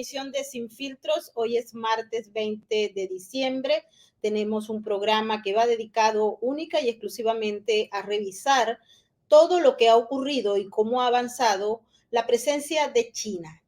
emisión de Sin Filtros. Hoy es martes 20 de diciembre. Tenemos un programa que va dedicado única y exclusivamente a revisar todo lo que ha ocurrido y cómo ha avanzado la presencia de China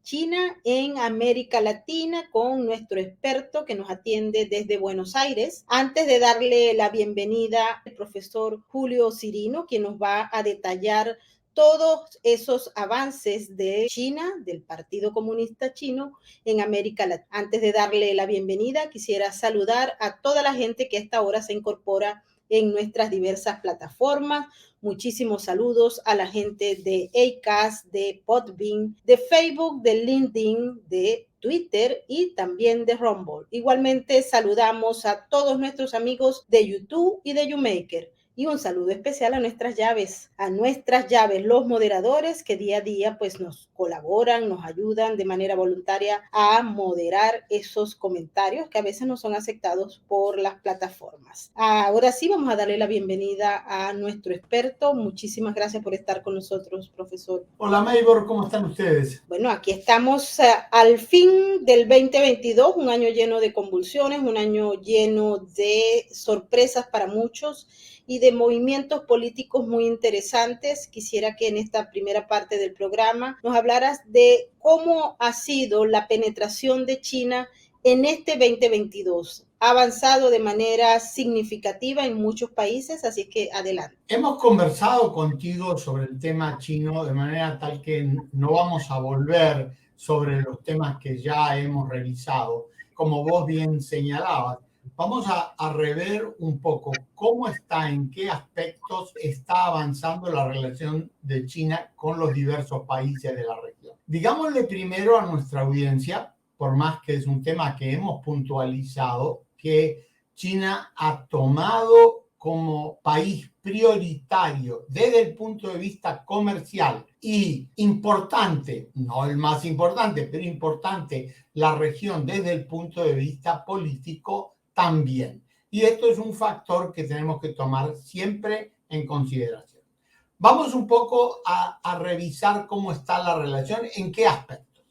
en América Latina, con nuestro experto que nos atiende desde Buenos Aires. Antes de darle la bienvenida al profesor Julio Cirino, quien nos va a detallar todos esos avances de China, del Partido Comunista Chino en América Latina. Antes de darle la bienvenida, quisiera saludar a toda la gente que a esta hora se incorpora en nuestras diversas plataformas. Muchísimos saludos a la gente de Acast, de Podbean, de Facebook, de LinkedIn, de Twitter y también de Rumble. Igualmente saludamos a todos nuestros amigos de YouTube y de YouMaker. Y un saludo especial a nuestras llaves, los moderadores que día a día pues nos colaboran, nos ayudan de manera voluntaria a moderar esos comentarios que a veces no son aceptados por las plataformas. Ahora sí vamos a darle la bienvenida a nuestro experto. Muchísimas gracias por estar con nosotros, profesor. Hola, Maybor, ¿cómo están ustedes? Bueno, aquí estamos al fin del 2022, un año lleno de convulsiones, un año lleno de sorpresas para muchos y de movimientos políticos muy interesantes. Quisiera que en esta primera parte del programa nos hablaras de cómo ha sido la penetración de China en este 2022. Ha avanzado de manera significativa en muchos países, así que adelante. Hemos conversado contigo sobre el tema chino de manera tal que no vamos a volver sobre los temas que ya hemos revisado. Como vos bien señalabas, vamos a rever un poco cómo está, en qué aspectos está avanzando la relación de China con los diversos países de la región. Digámosle primero a nuestra audiencia, por más que es un tema que hemos puntualizado, que China ha tomado como país prioritario desde el punto de vista comercial y importante, no el más importante, pero importante, la región desde el punto de vista político también. Y esto es un factor que tenemos que tomar siempre en consideración. Vamos un poco a revisar cómo está la relación, en qué aspectos.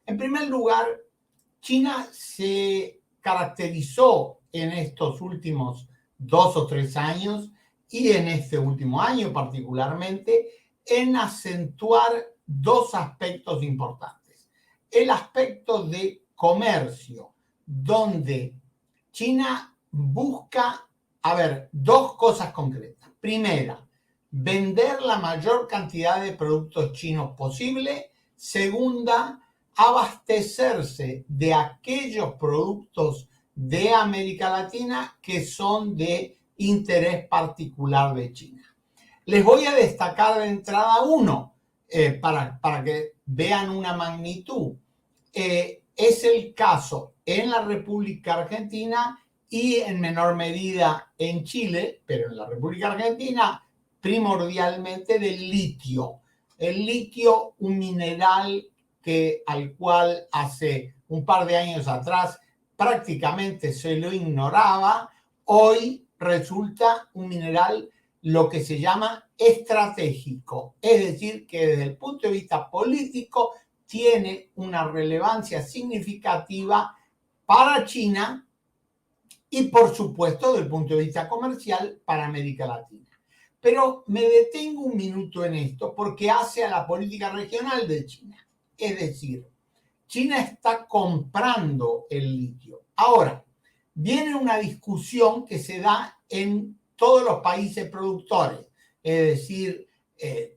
En primer lugar, China se caracterizó en estos últimos 2 o 3 años y en este último año particularmente en acentuar dos aspectos importantes. El aspecto de comercio, donde China busca, dos cosas concretas. Primera, vender la mayor cantidad de productos chinos posible. Segunda, abastecerse de aquellos productos de América Latina que son de interés particular de China. Les voy a destacar de entrada uno para que vean una magnitud. Es el caso en la República Argentina y en menor medida en Chile, pero en la República Argentina primordialmente del litio. El litio, un mineral al cual hace un par de años atrás prácticamente se lo ignoraba, hoy resulta un mineral lo que se llama estratégico, es decir, que desde el punto de vista político tiene una relevancia significativa para China y, por supuesto, desde el punto de vista comercial para América Latina. Pero me detengo un minuto en esto porque hace a la política regional de China. Es decir, China está comprando el litio. Ahora, viene una discusión que se da en todos los países productores, es decir,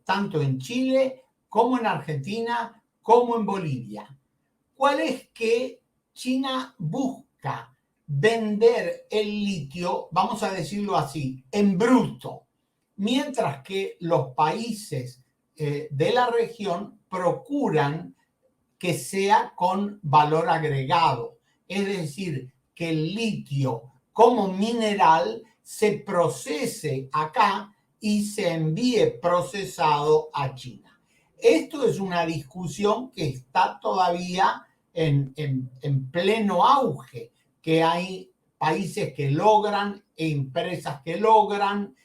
tanto en Chile como en Argentina, como en Bolivia. ¿Cuál es que China busca vender el litio, vamos a decirlo así, en bruto, mientras que los países de la región procuran que sea con valor agregado, es decir, que el litio como mineral se procese acá y se envíe procesado a China. Esto es una discusión que está todavía en pleno auge, que hay países que logran, empresas que logran,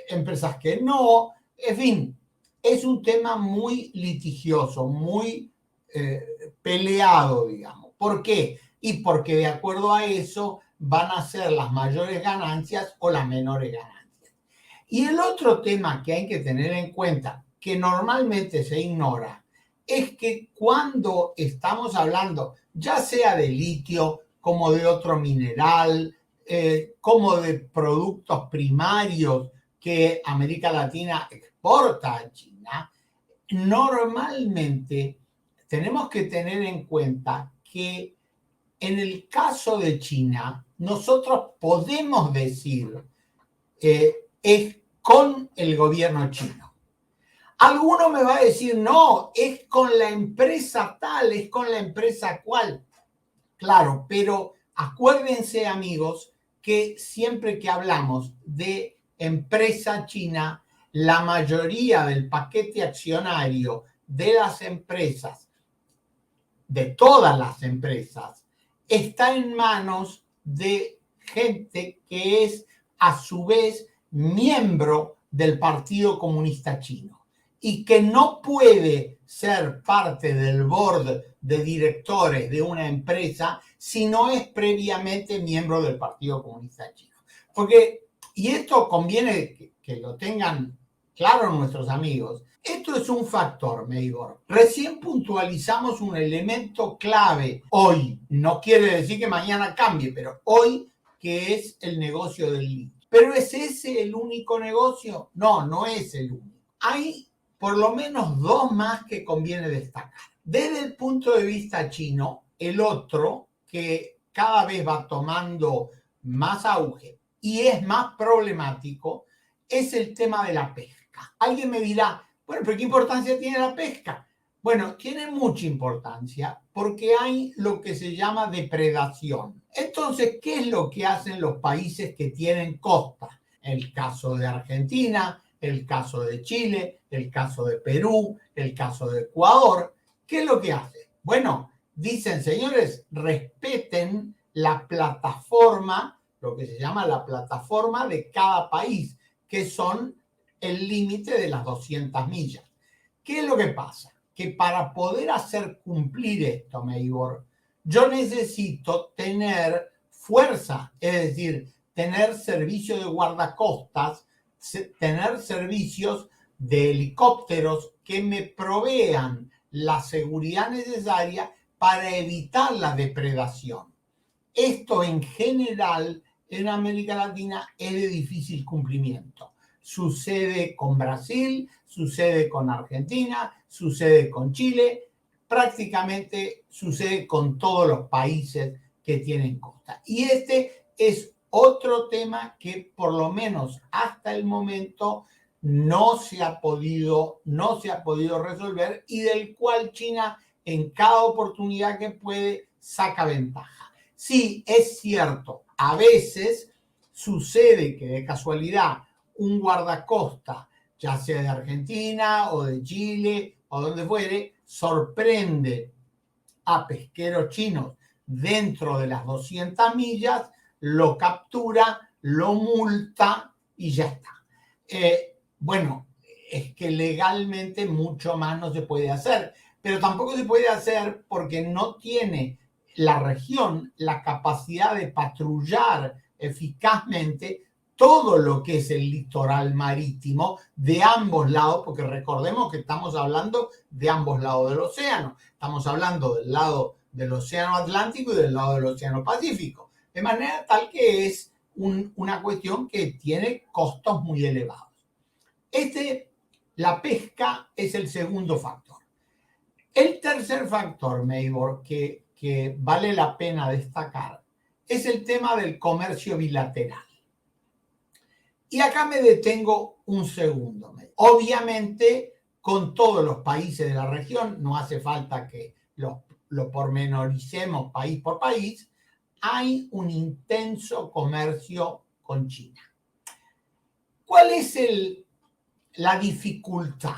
empresas que no, en fin, es un tema muy litigioso, muy peleado, digamos. ¿Por qué? Y porque de acuerdo a eso van a ser las mayores ganancias o las menores ganancias. Y el otro tema que hay que tener en cuenta, que normalmente se ignora, es que cuando estamos hablando, ya sea de litio, como de otro mineral, como de productos primarios que América Latina exporta a China, normalmente tenemos que tener en cuenta que en el caso de China, nosotros podemos decir es con el gobierno chino. Alguno me va a decir, no, es con la empresa tal, es con la empresa cual. Claro, pero acuérdense, amigos, que siempre que hablamos de empresa china, la mayoría del paquete accionario de las empresas, de todas las empresas, está en manos de gente que es a su vez miembro del Partido Comunista Chino y que no puede ser parte del board de directores de una empresa si no es previamente miembro del Partido Comunista Chino. Porque, y esto conviene que lo tengan claro nuestros amigos, esto es un factor, Meibor. Recién puntualizamos un elemento clave hoy. No quiere decir que mañana cambie, pero hoy, que es el negocio del litio. ¿Pero es ese el único negocio? No, no es el único. Hay por lo menos dos más que conviene destacar. Desde el punto de vista chino, el otro que cada vez va tomando más auge y es más problemático es el tema de la pesca. Alguien me dirá, bueno, pero ¿qué importancia tiene la pesca? Bueno, tiene mucha importancia porque hay lo que se llama depredación. Entonces, ¿qué es lo que hacen los países que tienen costa? El caso de Argentina, el caso de Chile, el caso de Perú, el caso de Ecuador. ¿Qué es lo que hacen? Bueno, dicen, señores, respeten la plataforma, lo que se llama la plataforma de cada país, que son el límite de las 200 millas. ¿Qué es lo que pasa? Que para poder hacer cumplir esto, Meibor, yo necesito tener fuerza, es decir, tener servicio de guardacostas, tener servicios de helicópteros que me provean la seguridad necesaria para evitar la depredación. Esto en general en América Latina es de difícil cumplimiento. Sucede con Brasil, sucede con Argentina, sucede con Chile, prácticamente sucede con todos los países que tienen costa. Y este es otro tema que por lo menos hasta el momento no se ha podido resolver y del cual China en cada oportunidad que puede saca ventaja. Sí, es cierto, a veces sucede que de casualidad un guardacosta, ya sea de Argentina o de Chile o donde fuere, sorprende a pesqueros chinos dentro de las 200 millas, lo captura, lo multa y ya está. Bueno, es que legalmente mucho más no se puede hacer, pero tampoco se puede hacer porque no tiene la región la capacidad de patrullar eficazmente todo lo que es el litoral marítimo de ambos lados, porque recordemos que estamos hablando de ambos lados del océano. Estamos hablando del lado del océano Atlántico y del lado del océano Pacífico. De manera tal que es una cuestión que tiene costos muy elevados. La pesca es el segundo factor. El tercer factor, Meibor, que vale la pena destacar, es el tema del comercio bilateral. Y acá me detengo un segundo. Obviamente, con todos los países de la región, no hace falta que lo pormenoricemos país por país, hay un intenso comercio con China. ¿Cuál es la dificultad?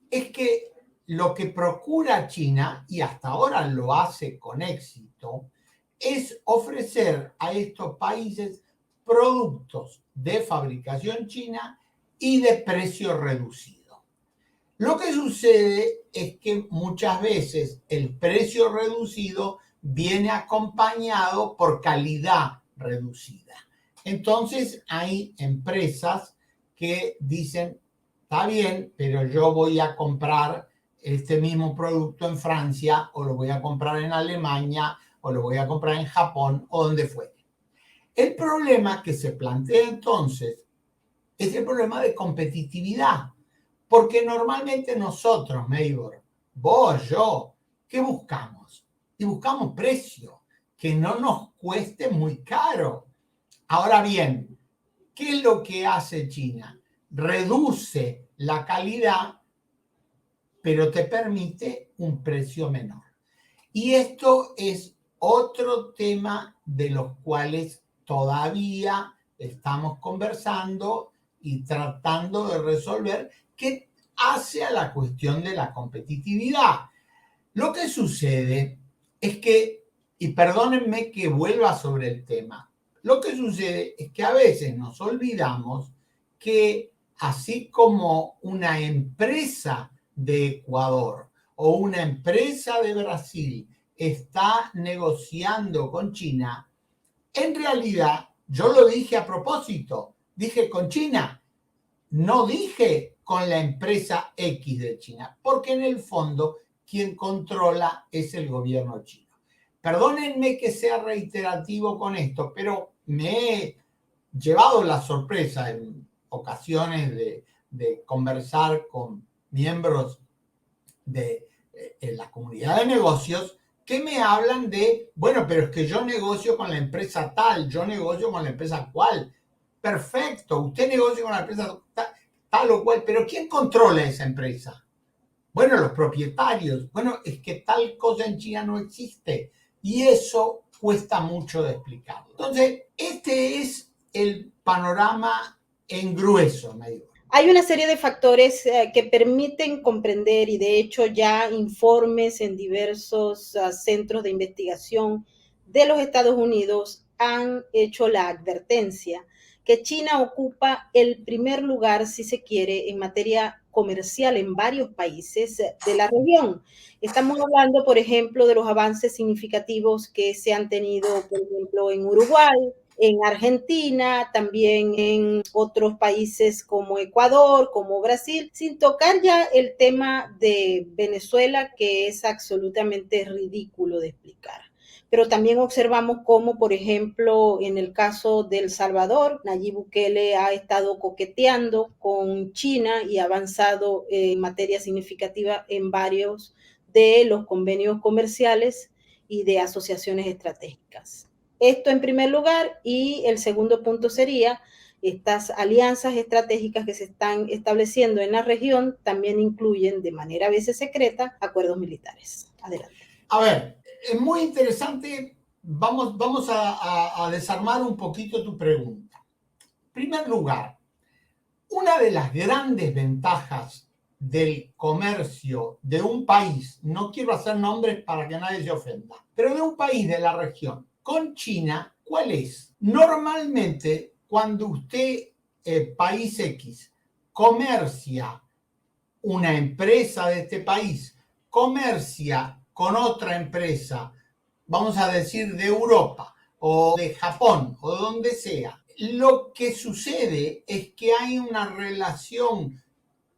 Es que lo que procura China, y hasta ahora lo hace con éxito, es ofrecer a estos países productos de fabricación china y de precio reducido. Lo que sucede es que muchas veces el precio reducido viene acompañado por calidad reducida. Entonces hay empresas que dicen, está bien, pero yo voy a comprar este mismo producto en Francia, o lo voy a comprar en Alemania, o lo voy a comprar en Japón, o donde fuere. El problema que se plantea entonces es el problema de competitividad, porque normalmente nosotros, Meibor, vos, yo, ¿qué buscamos? Y buscamos precio, que no nos cueste muy caro. Ahora bien, ¿qué es lo que hace China? Reduce la calidad, pero te permite un precio menor. Y esto es otro tema de los cuales todavía estamos conversando y tratando de resolver, que hace a la cuestión de la competitividad. Lo que sucede es que, y perdónenme que vuelva sobre el tema, lo que sucede es que a veces nos olvidamos que así como una empresa de Ecuador o una empresa de Brasil está negociando con China, en realidad, yo lo dije a propósito, dije con China, no dije con la empresa X de China, porque en el fondo quien controla es el gobierno chino. Perdónenme que sea reiterativo con esto, pero me he llevado la sorpresa en ocasiones de conversar con miembros de la comunidad de negocios que me hablan de, bueno, pero es que yo negocio con la empresa tal, yo negocio con la empresa cual. Perfecto, usted negocia con la empresa tal o cual, pero ¿quién controla esa empresa? Bueno, los propietarios. Bueno, es que tal cosa en China no existe y eso cuesta mucho de explicar. Entonces, este es el panorama en grueso, me digo. Hay una serie de factores que permiten comprender, y de hecho ya informes en diversos centros de investigación de los Estados Unidos han hecho la advertencia que China ocupa el primer lugar, si se quiere, en materia comercial en varios países de la región. Estamos hablando, por ejemplo, de los avances significativos que se han tenido, por ejemplo, en Uruguay, en Argentina, también en otros países como Ecuador, como Brasil, sin tocar ya el tema de Venezuela, que es absolutamente ridículo de explicar. Pero también observamos cómo, por ejemplo, en el caso de El Salvador, Nayib Bukele ha estado coqueteando con China y ha avanzado en materia significativa en varios de los convenios comerciales y de asociaciones estratégicas. Esto en primer lugar, y el segundo punto sería estas alianzas estratégicas que se están estableciendo en la región también incluyen de manera a veces secreta acuerdos militares. Adelante. A ver, es muy interesante. Vamos a desarmar un poquito tu pregunta. En primer lugar, una de las grandes ventajas del comercio de un país, no quiero hacer nombres para que nadie se ofenda, pero de un país de la región con China, ¿cuál es? Normalmente, cuando usted, país X, comercia, una empresa de este país comercia con otra empresa, vamos a decir de Europa o de Japón o donde sea, lo que sucede es que hay una relación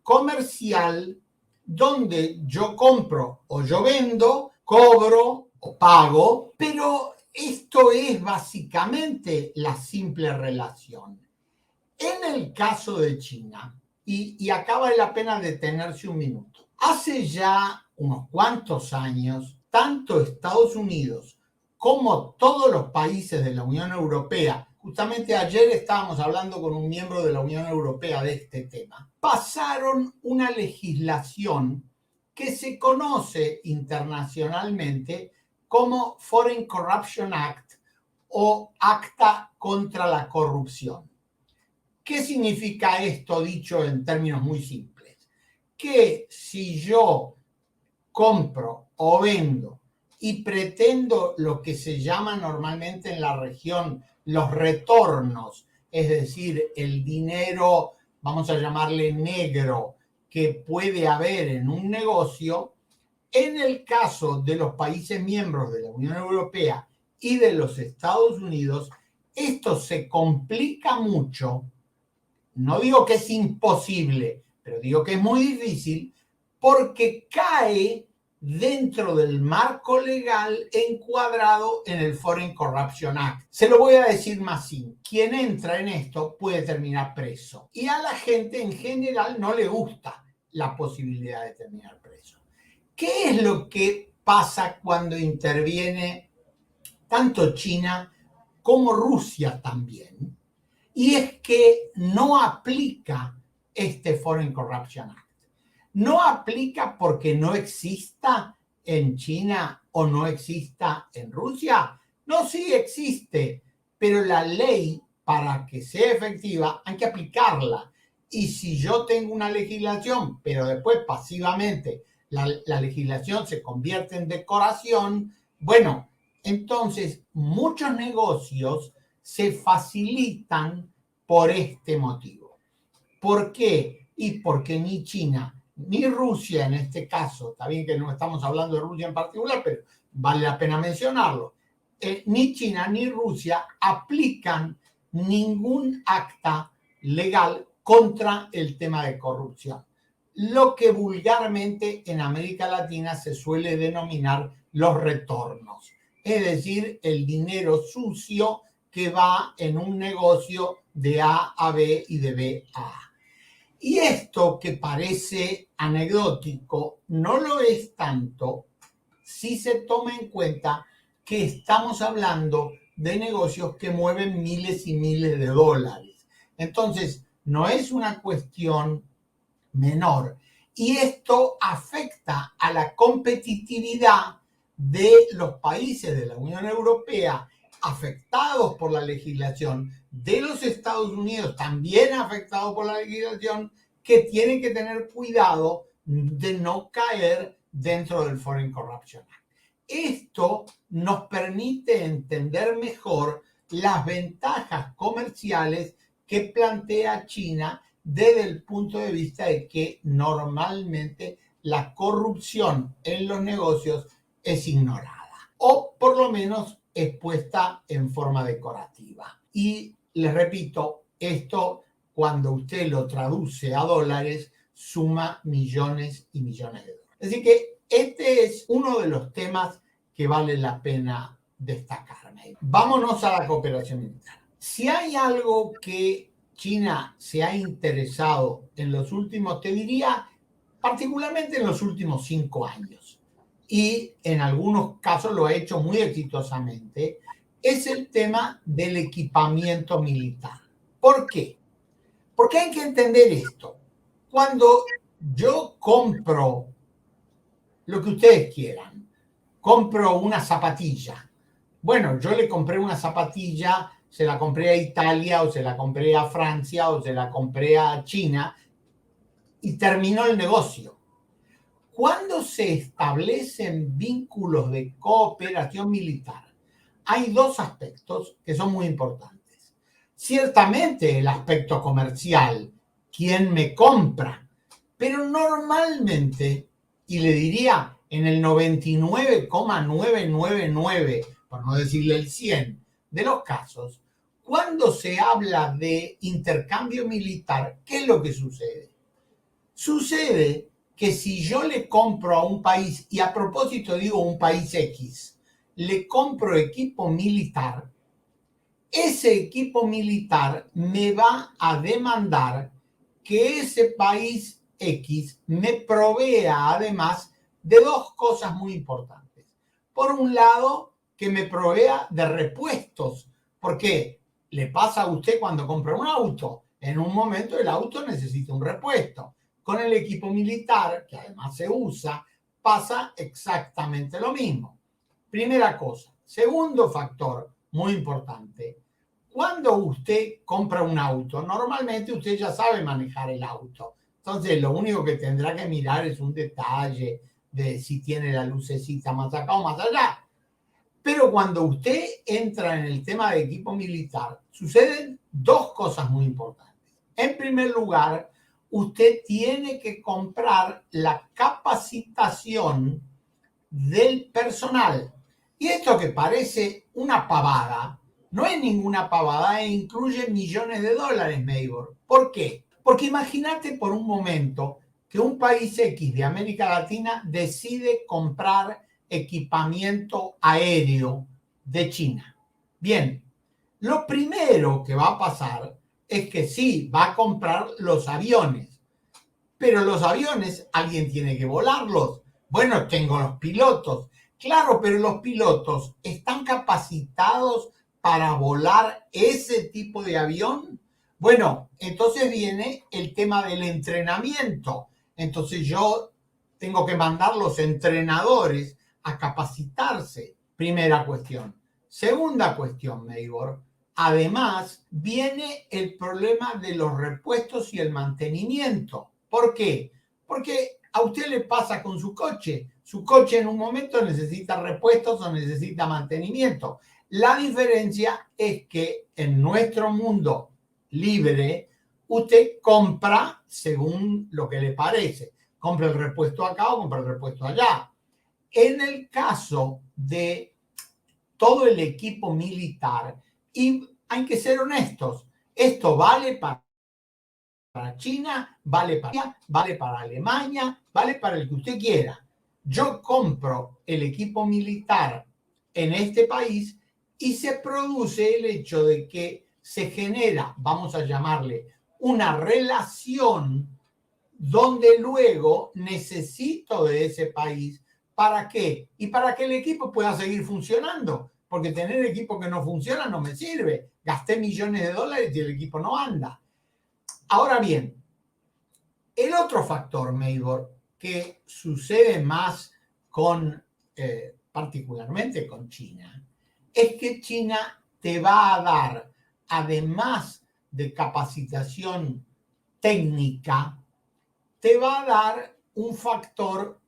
comercial donde yo compro o yo vendo, cobro o pago, pero esto es básicamente la simple relación. En el caso de China, y acá vale la pena detenerse un minuto, hace ya unos cuantos años, tanto Estados Unidos como todos los países de la Unión Europea, justamente ayer estábamos hablando con un miembro de la Unión Europea de este tema, pasaron una legislación que se conoce internacionalmente como Foreign Corruption Act o Acta contra la Corrupción. ¿Qué significa esto dicho en términos muy simples? Que si yo compro o vendo y pretendo lo que se llama normalmente en la región los retornos, es decir, el dinero, vamos a llamarle negro, que puede haber en un negocio, En el caso de los países miembros de la Unión Europea y de los Estados Unidos, esto se complica mucho. No digo que es imposible, pero digo que es muy difícil porque cae dentro del marco legal encuadrado en el Foreign Corruption Act. Se lo voy a decir más simple. Quien entra en esto puede terminar preso. Y a la gente en general no le gusta la posibilidad de terminar preso. ¿Qué es lo que pasa cuando interviene tanto China como Rusia también? Y es que no aplica este Foreign Corruption Act. No aplica porque no exista en China o no exista en Rusia. No, sí existe, pero la ley, para que sea efectiva, hay que aplicarla. Y si yo tengo una legislación, pero después pasivamente la legislación se convierte en decoración, bueno, entonces muchos negocios se facilitan por este motivo. ¿Por qué? Y porque ni China ni Rusia en este caso, está bien que no estamos hablando de Rusia en particular, pero vale la pena mencionarlo, ni China ni Rusia aplican ningún acta legal contra el tema de corrupción, lo que vulgarmente en América Latina se suele denominar los retornos, es decir, el dinero sucio que va en un negocio de A a B y de B a A. Y esto que parece anecdótico no lo es tanto si se toma en cuenta que estamos hablando de negocios que mueven miles y miles de dólares. Entonces, no es una cuestión menor. Y esto afecta a la competitividad de los países de la Unión Europea afectados por la legislación, de los Estados Unidos también afectados por la legislación, que tienen que tener cuidado de no caer dentro del Foreign Corruption Act. Esto nos permite entender mejor las ventajas comerciales que plantea China desde el punto de vista de que normalmente la corrupción en los negocios es ignorada o por lo menos es puesta en forma decorativa. Y les repito, esto cuando usted lo traduce a dólares suma millones y millones de dólares. Así que este es uno de los temas que vale la pena destacarme. Vámonos a la cooperación militar. Si hay algo que China se ha interesado en los últimos, te diría, particularmente en los últimos 5 años, y en algunos casos lo ha hecho muy exitosamente, es el tema del equipamiento militar. ¿Por qué? Porque hay que entender esto. Cuando yo compro lo que ustedes quieran, compro una zapatilla. Bueno, yo le compré una zapatilla, se la compré a Italia o se la compré a Francia o se la compré a China y terminó el negocio. Cuando se establecen vínculos de cooperación militar, hay dos aspectos que son muy importantes. Ciertamente el aspecto comercial, quién me compra, pero normalmente, y le diría en el 99,999, por no decirle el 100 de los casos, cuando se habla de intercambio militar, ¿qué es lo que sucede? Sucede que si yo le compro a un país, y a propósito digo un país X, le compro equipo militar, ese equipo militar me va a demandar que ese país X me provea además de dos cosas muy importantes. Por un lado, que me provea de repuestos, porque le pasa a usted cuando compra un auto, en un momento el auto necesita un repuesto. Con el equipo militar, que además se usa, pasa exactamente lo mismo. Primera cosa. Segundo factor, muy importante. Cuando usted compra un auto, normalmente usted ya sabe manejar el auto. Entonces, lo único que tendrá que mirar es un detalle de si tiene la lucecita más acá o más allá. Pero cuando usted entra en el tema de equipo militar, suceden dos cosas muy importantes. En primer lugar, usted tiene que comprar la capacitación del personal. Y esto que parece una pavada, no es ninguna pavada e incluye millones de dólares, Meibor. ¿Por qué? Porque imagínate por un momento que un país X de América Latina decide comprar equipamiento aéreo de China. Bien, lo primero que va a pasar es que sí, va a comprar los aviones, pero los aviones alguien tiene que volarlos. Bueno, tengo los pilotos. Claro, pero los pilotos están capacitados para volar ese tipo de avión. Bueno, entonces viene el tema del entrenamiento. Entonces yo tengo que mandar los entrenadores a capacitarse. Primera cuestión. Segunda cuestión, Meibor. Además, viene el problema de los repuestos y el mantenimiento. ¿Por qué? Porque a usted le pasa con su coche. Su coche en un momento necesita repuestos o necesita mantenimiento. La diferencia es que en nuestro mundo libre, usted compra según lo que le parece. Compra el repuesto acá o compra el repuesto allá. En el caso de todo el equipo militar, y hay que ser honestos, esto vale para China, vale para Alemania, vale para el que usted quiera. Yo compro el equipo militar en este país y se produce el hecho de que se genera, vamos a llamarle, una relación donde luego necesito de ese país. ¿Para qué? Y para que el equipo pueda seguir funcionando. Porque tener equipo que no funciona no me sirve. Gasté millones de dólares y el equipo no anda. Ahora bien, el otro factor, Meibor, que sucede más con, particularmente con China, es que China te va a dar, además de capacitación técnica, te va a dar un factor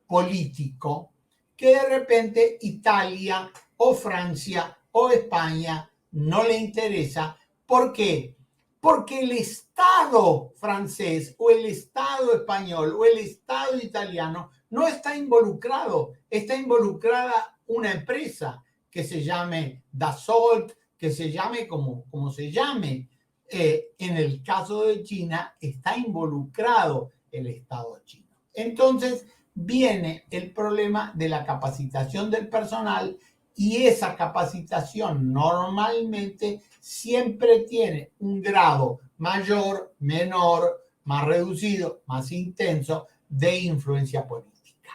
político que de repente Italia o Francia o España no le interesa. ¿Por qué? Porque el Estado francés o el Estado español o el Estado italiano no está involucrado. Está involucrada una empresa que se llame Dassault, que se llame como se llame. En el caso de China está involucrado el Estado chino. Entonces viene el problema de la capacitación del personal y esa capacitación normalmente siempre tiene un grado mayor, menor, más reducido, más intenso de influencia política.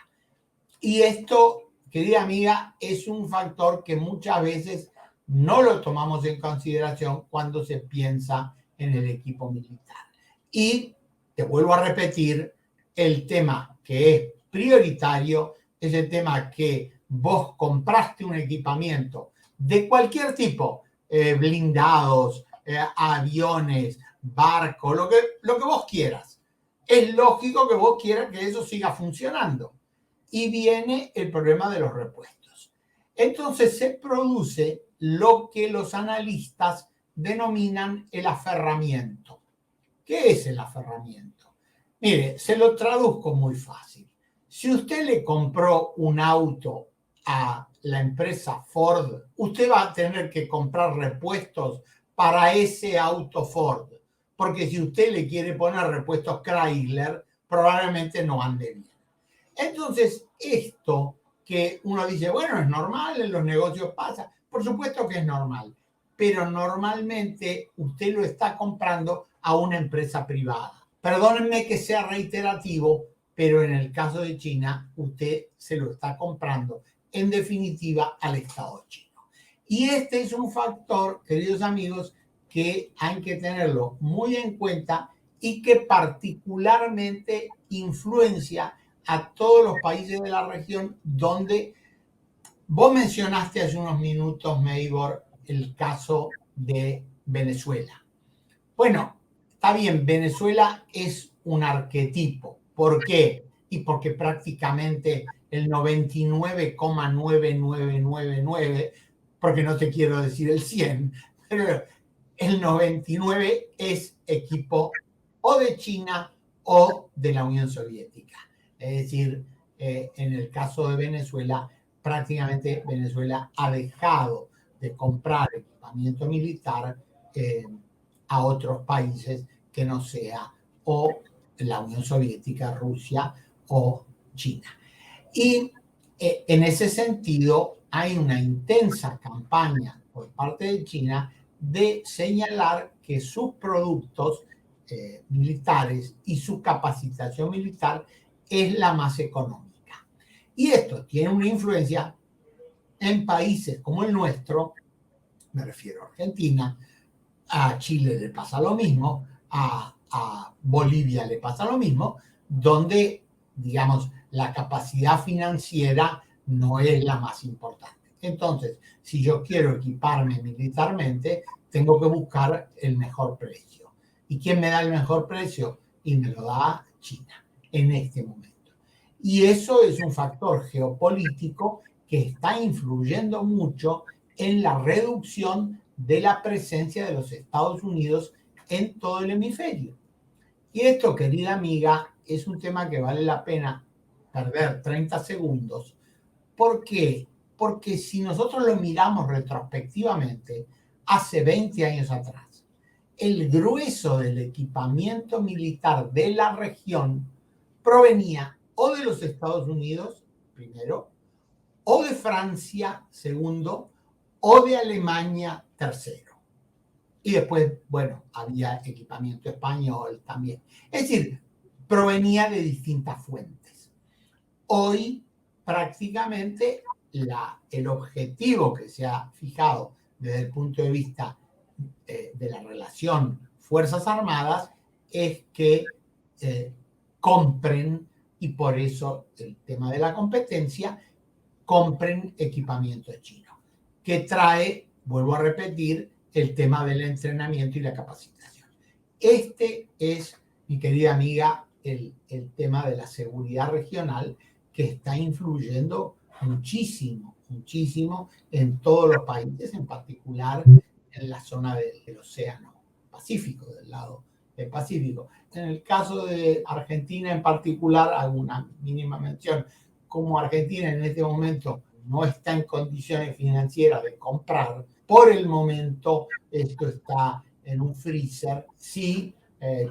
Y esto, querida amiga, es un factor que muchas veces no lo tomamos en consideración cuando se piensa en el equipo militar. Y te vuelvo a repetir, el tema que es prioritario es el tema que vos compraste un equipamiento de cualquier tipo, blindados, aviones, barcos, lo que vos quieras. Es lógico que vos quieras que eso siga funcionando. Y viene el problema de los repuestos. Entonces se produce lo que los analistas denominan el aferramiento. ¿Qué es el aferramiento? Mire, se lo traduzco muy fácil. Si usted le compró un auto a la empresa Ford, usted va a tener que comprar repuestos para ese auto Ford, porque si usted le quiere poner repuestos Chrysler, probablemente no ande bien. Entonces, esto que uno dice, bueno, es normal, en los negocios pasa, por supuesto que es normal, pero normalmente usted lo está comprando a una empresa privada. Perdónenme que sea reiterativo, pero en el caso de China, usted se lo está comprando, en definitiva, al Estado chino. Y este es un factor, queridos amigos, que hay que tenerlo muy en cuenta y que particularmente influencia a todos los países de la región donde vos mencionaste hace unos minutos, Meibor, el caso de Venezuela. Bueno, está bien, Venezuela es un arquetipo. ¿Por qué? Y porque prácticamente el 99,9999, porque no te quiero decir el 100, pero el 99 es equipo o de China o de la Unión Soviética. Es decir, en el caso de Venezuela, prácticamente Venezuela ha dejado de comprar equipamiento militar a otros países que no sea o la Unión Soviética, Rusia o China. Y en ese sentido hay una intensa campaña por parte de China de señalar que sus productos militares y su capacitación militar es la más económica. Y esto tiene una influencia en países como el nuestro, me refiero a Argentina, a Chile le pasa lo mismo, a Bolivia le pasa lo mismo, donde, digamos, la capacidad financiera no es la más importante. Entonces, si yo quiero equiparme militarmente, tengo que buscar el mejor precio. ¿Y quién me da el mejor precio? Y me lo da China en este momento. Y eso es un factor geopolítico que está influyendo mucho en la reducción de la presencia de los Estados Unidos en todo el hemisferio. Y esto, querida amiga, es un tema que vale la pena perder 30 segundos. ¿Por qué? Porque si nosotros lo miramos retrospectivamente, hace 20 años atrás, el grueso del equipamiento militar de la región provenía o de los Estados Unidos, primero, o de Francia, segundo, o de Alemania, tercero. Y después, bueno, había equipamiento español también. Es decir, provenía de distintas fuentes. Hoy, prácticamente, el objetivo que se ha fijado desde el punto de vista de la relación Fuerzas Armadas es que compren, y por eso el tema de la competencia, compren equipamiento chino, que trae, vuelvo a repetir, el tema del entrenamiento y la capacitación. Este es, mi querida amiga, el tema de la seguridad regional que está influyendo muchísimo, muchísimo en todos los países, en particular en la zona del Océano Pacífico, del lado del Pacífico. En el caso de Argentina en particular, hago una mínima mención, como Argentina en este momento no está en condiciones financieras de comprar, por el momento esto está en un freezer. Sí,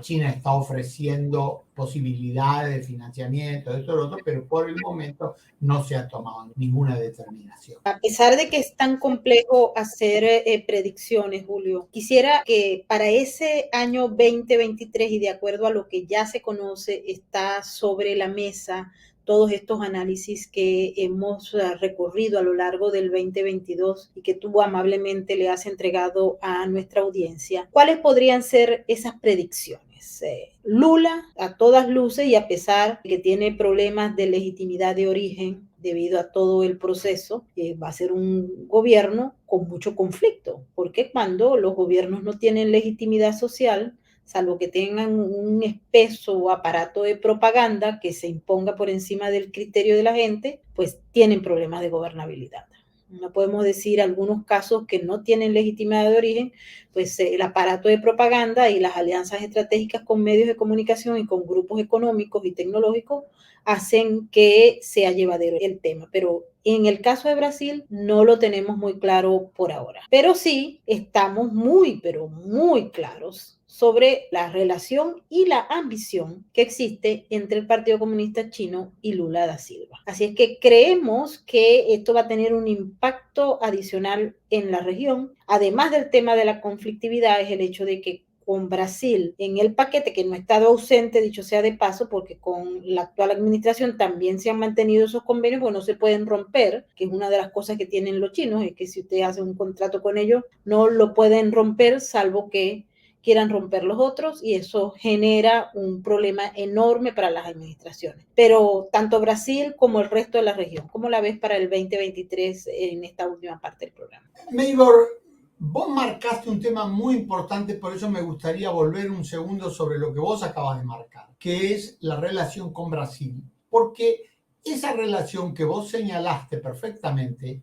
China está ofreciendo posibilidades de financiamiento, de esto y lo otro, pero por el momento no se ha tomado ninguna determinación. A pesar de que es tan complejo hacer predicciones, Julio, quisiera que para ese año 2023 y de acuerdo a lo que ya se conoce, está sobre la mesa todos estos análisis que hemos recorrido a lo largo del 2022 y que tú amablemente le has entregado a nuestra audiencia. ¿Cuáles podrían ser esas predicciones? Lula, a todas luces y a pesar de que tiene problemas de legitimidad de origen debido a todo el proceso, va a ser un gobierno con mucho conflicto, porque cuando los gobiernos no tienen legitimidad social, salvo que tengan un espeso aparato de propaganda que se imponga por encima del criterio de la gente, pues tienen problemas de gobernabilidad. No podemos decir algunos casos que no tienen legitimidad de origen, pues el aparato de propaganda y las alianzas estratégicas con medios de comunicación y con grupos económicos y tecnológicos hacen que sea llevadero el tema. Pero en el caso de Brasil no lo tenemos muy claro por ahora. Pero sí estamos muy, pero muy claros sobre la relación y la ambición que existe entre el Partido Comunista Chino y Lula da Silva. Así es que creemos que esto va a tener un impacto adicional en la región. Además del tema de la conflictividad, es el hecho de que con Brasil en el paquete, que no ha estado ausente, dicho sea de paso, porque con la actual administración también se han mantenido esos convenios, porque no se pueden romper, que es una de las cosas que tienen los chinos, es que si usted hace un contrato con ellos, no lo pueden romper, salvo que quieran romper los otros, y eso genera un problema enorme para las administraciones. Pero tanto Brasil como el resto de la región, ¿cómo la ves para el 2023 en esta última parte del programa? Maybor, vos marcaste un tema muy importante, por eso me gustaría volver un segundo sobre lo que vos acabas de marcar, que es la relación con Brasil, porque esa relación que vos señalaste perfectamente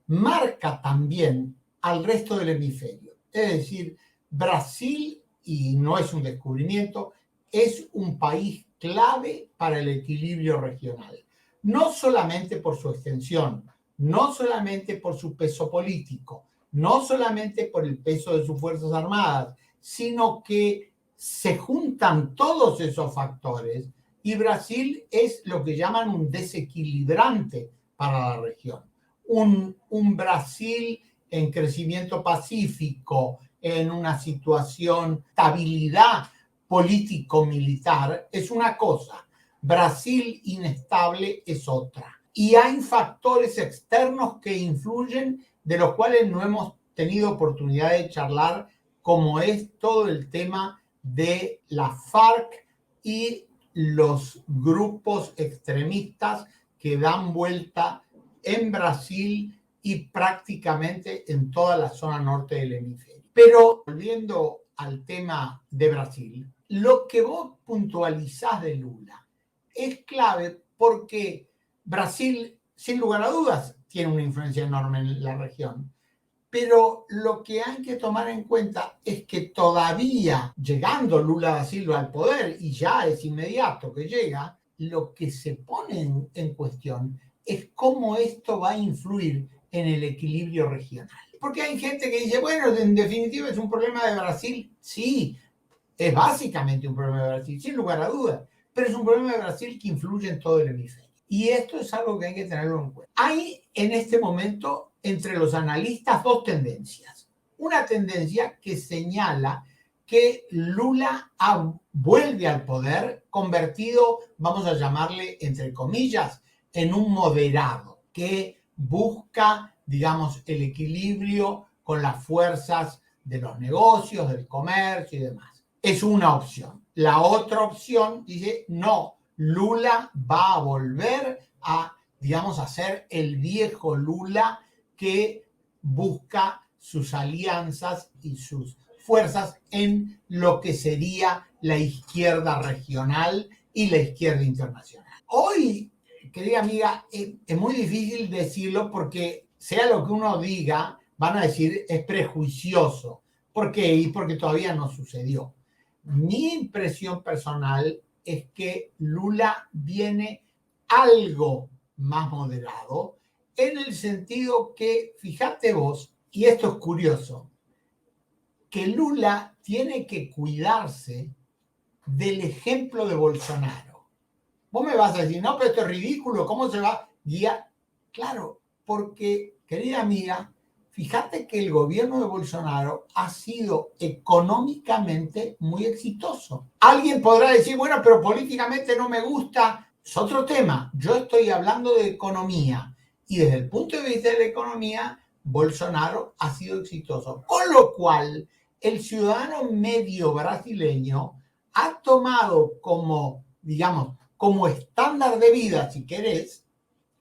marca también al resto del hemisferio. Es decir, Brasil, y no es un descubrimiento, es un país clave para el equilibrio regional. no solamente por su extensión, no solamente por su peso político, no solamente por el peso de sus Fuerzas Armadas, sino que se juntan todos esos factores y Brasil es lo que llaman un desequilibrante para la región. Un Brasil en crecimiento pacífico, en una situación de estabilidad político-militar, es una cosa. Brasil inestable es otra. Y hay factores externos que influyen, de los cuales no hemos tenido oportunidad de charlar, como es todo el tema de la FARC y los grupos extremistas que dan vuelta en Brasil y prácticamente en toda la zona norte del hemisferio. Pero volviendo al tema de Brasil, lo que vos puntualizás de Lula es clave porque Brasil, sin lugar a dudas, tiene una influencia enorme en la región. Pero lo que hay que tomar en cuenta es que todavía, llegando Lula da Silva al poder, y ya es inmediato que llega, lo que se pone en cuestión es cómo esto va a influir en el equilibrio regional. Porque hay gente que dice, bueno, en definitiva es un problema de Brasil. Sí, es básicamente un problema de Brasil, sin lugar a dudas, pero es un problema de Brasil que influye en todo el hemisferio. Y esto es algo que hay que tenerlo en cuenta. Hay en este momento entre los analistas dos tendencias. Una tendencia que señala que Lula vuelve al poder convertido, vamos a llamarle entre comillas, en un moderado que busca, digamos, el equilibrio con las fuerzas de los negocios, del comercio y demás. Es una opción. La otra opción dice, no, Lula va a volver a, digamos, a ser el viejo Lula que busca sus alianzas y sus fuerzas en lo que sería la izquierda regional y la izquierda internacional. Hoy, querida amiga, es muy difícil decirlo porque sea lo que uno diga, van a decir es prejuicioso. ¿Por qué? Y porque todavía no sucedió. Mi impresión personal es que Lula viene algo más moderado, en el sentido que, fíjate vos, y esto es curioso, que Lula tiene que cuidarse del ejemplo de Bolsonaro. Vos me vas a decir, no, pero esto es ridículo, ¿cómo se va a guiar? Claro, porque, querida amiga, fíjate que el gobierno de Bolsonaro ha sido económicamente muy exitoso. Alguien podrá decir, bueno, pero políticamente no me gusta. Es otro tema. Yo estoy hablando de economía. Y desde el punto de vista de la economía, Bolsonaro ha sido exitoso. Con lo cual, el ciudadano medio brasileño ha tomado como, digamos, como estándar de vida, si querés,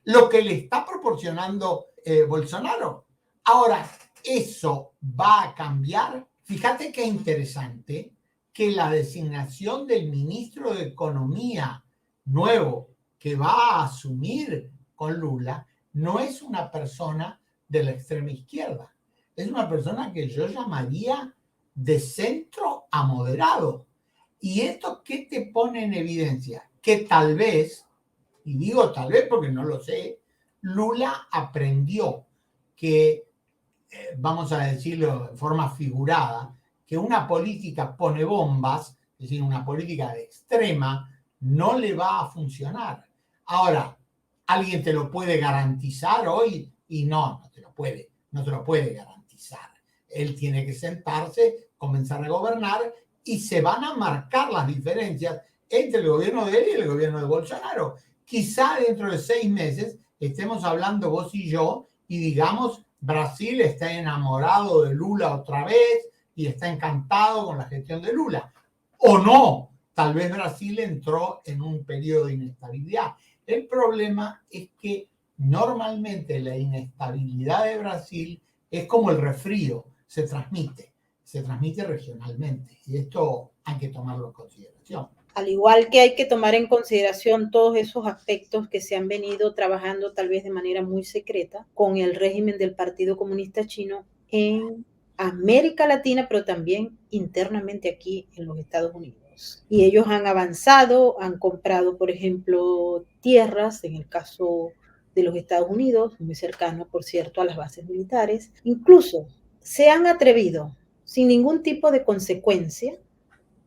lo que le está proporcionando Bolsonaro. Ahora, ¿eso va a cambiar? Fíjate qué interesante que la designación del ministro de Economía nuevo que va a asumir con Lula no es una persona de la extrema izquierda. Es una persona que yo llamaría de centro a moderado. ¿Y esto qué te pone en evidencia? Que tal vez, y digo tal vez porque no lo sé, Lula aprendió que, vamos a decirlo de forma figurada, que una política pone bombas, es decir, una política de extrema, no le va a funcionar. Ahora, ¿alguien te lo puede garantizar hoy? Y no te lo puede garantizar. Él tiene que sentarse, comenzar a gobernar y se van a marcar las diferencias entre el gobierno de él y el gobierno de Bolsonaro. Quizá dentro de 6 meses estemos hablando vos y yo y digamos, Brasil está enamorado de Lula otra vez y está encantado con la gestión de Lula. O no, tal vez Brasil entró en un periodo de inestabilidad. El problema es que normalmente la inestabilidad de Brasil es como el resfrío, se transmite regionalmente y esto hay que tomarlo en consideración. Al igual que hay que tomar en consideración todos esos aspectos que se han venido trabajando tal vez de manera muy secreta con el régimen del Partido Comunista Chino en América Latina, pero también internamente aquí en los Estados Unidos. Y ellos han avanzado, han comprado, por ejemplo, tierras, en el caso de los Estados Unidos, muy cercano, por cierto, a las bases militares. Incluso se han atrevido, sin ningún tipo de consecuencia,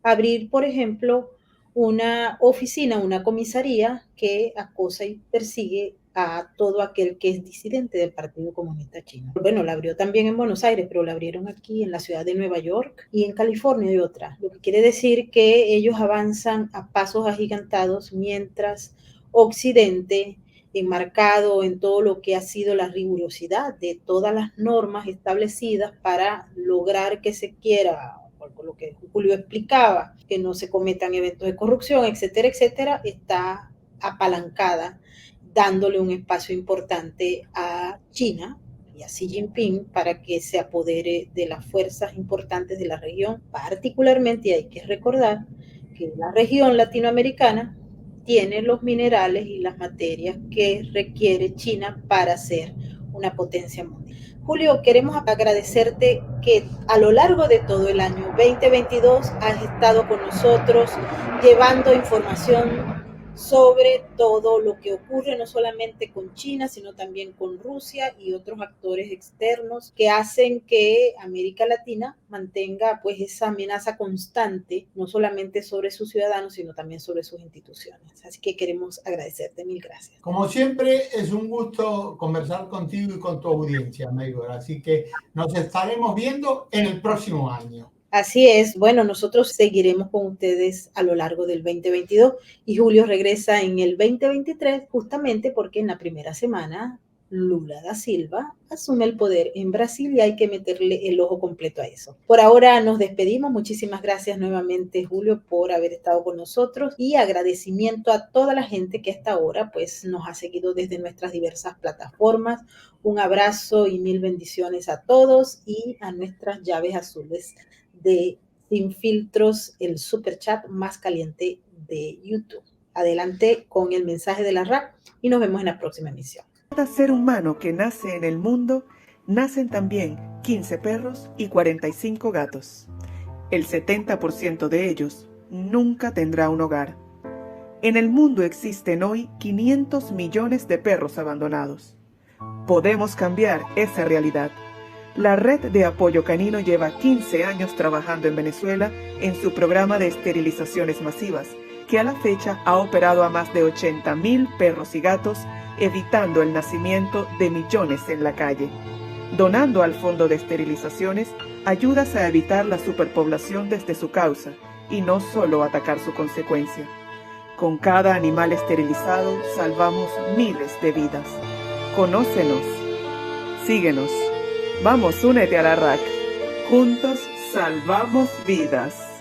a abrir, por ejemplo, una oficina, una comisaría que acosa y persigue a todo aquel que es disidente del Partido Comunista Chino. Bueno, la abrió también en Buenos Aires, pero la abrieron aquí en la ciudad de Nueva York y en California y otras. Lo que quiere decir que ellos avanzan a pasos agigantados mientras Occidente, enmarcado en todo lo que ha sido la rigurosidad de todas las normas establecidas para lograr que se quiera, por lo que Julio explicaba, que no se cometan eventos de corrupción, etcétera, etcétera, está apalancada, dándole un espacio importante a China y a Xi Jinping para que se apodere de las fuerzas importantes de la región. Particularmente hay que recordar que la región latinoamericana tiene los minerales y las materias que requiere China para ser una potencia mundial. Julio, queremos agradecerte que a lo largo de todo el año 2022 has estado con nosotros llevando información sobre todo lo que ocurre no solamente con China, sino también con Rusia y otros actores externos que hacen que América Latina mantenga pues esa amenaza constante, no solamente sobre sus ciudadanos, sino también sobre sus instituciones. Así que queremos agradecerte, mil gracias. Como siempre, es un gusto conversar contigo y con tu audiencia, Maybor. Así que nos estaremos viendo en el próximo año. Así es, bueno, nosotros seguiremos con ustedes a lo largo del 2022 y Julio regresa en el 2023 justamente porque en la primera semana Lula da Silva asume el poder en Brasil y hay que meterle el ojo completo a eso. Por ahora nos despedimos, muchísimas gracias nuevamente Julio por haber estado con nosotros y agradecimiento a toda la gente que hasta ahora pues nos ha seguido desde nuestras diversas plataformas. Un abrazo y mil bendiciones a todos y a nuestras llaves azules de Sin Filtros, el super chat más caliente de YouTube. Adelante con el mensaje de la RAC y nos vemos en la próxima emisión. Cada ser humano que nace en el mundo, nacen también 15 perros y 45 gatos. El 70% de ellos nunca tendrá un hogar. En el mundo existen hoy 500 millones de perros abandonados. Podemos cambiar esa realidad. La Red de Apoyo Canino lleva 15 años trabajando en Venezuela en su programa de esterilizaciones masivas, que a la fecha ha operado a más de 80,000 perros y gatos, evitando el nacimiento de millones en la calle. Donando al Fondo de Esterilizaciones, ayudas a evitar la superpoblación desde su causa y no solo atacar su consecuencia. Con cada animal esterilizado salvamos miles de vidas. Conócenos. Síguenos. Vamos, únete a la RAC. Juntos salvamos vidas.